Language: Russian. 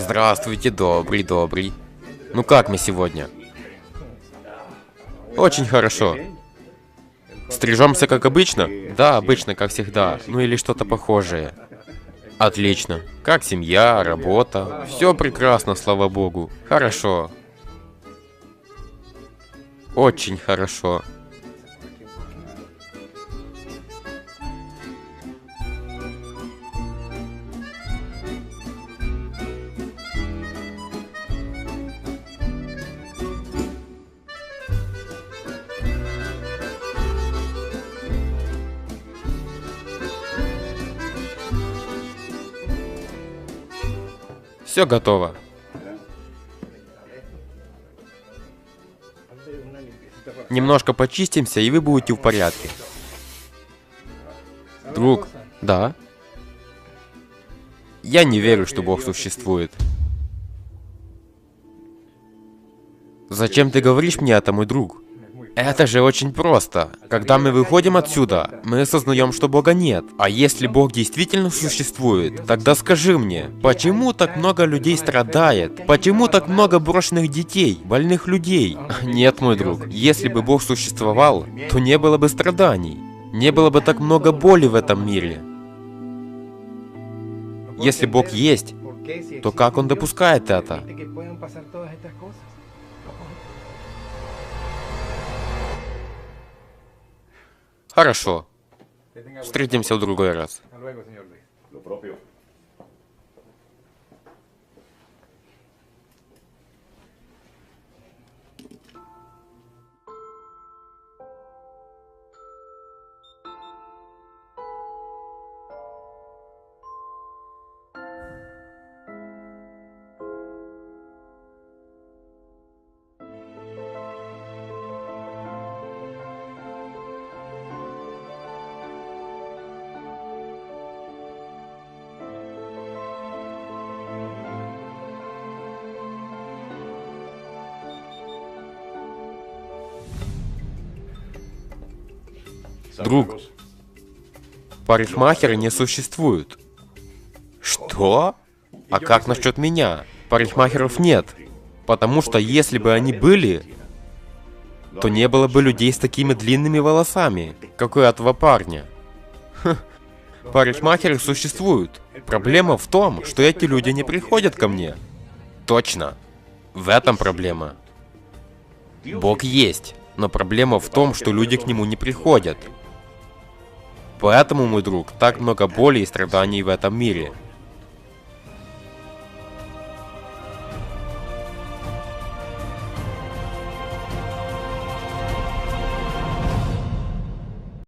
Здравствуйте, добрый. Ну как мы сегодня? Очень хорошо. Стрижемся как обычно? Да, обычно, как всегда. Ну или что-то похожее. Отлично. Как семья, работа? Все прекрасно, слава богу. Хорошо. Очень хорошо. Все готово. Немножко почистимся, и вы будете в порядке. Друг, да? Я не верю, что Бог существует. Зачем ты говоришь мне это, мой друг? Это же очень просто. Когда мы выходим отсюда, мы осознаем, что Бога нет. А если Бог действительно существует, тогда скажи мне, почему так много людей страдает? Почему так много брошенных детей, больных людей? Нет, мой друг, если бы Бог существовал, то не было бы страданий. Не было бы так много боли в этом мире. Если Бог есть, то как Он допускает это? Хорошо. Встретимся в другой раз. Друг, парикмахеры не существуют. Что? А как насчет меня? Парикмахеров нет. Потому что если бы они были, то не было бы людей с такими длинными волосами, как у этого парня. Парикмахеры существуют. Проблема в том, что эти люди не приходят ко мне. Точно. В этом проблема. Бог есть, но проблема в том, что люди к нему не приходят. Поэтому, мой друг, так много боли и страданий в этом мире.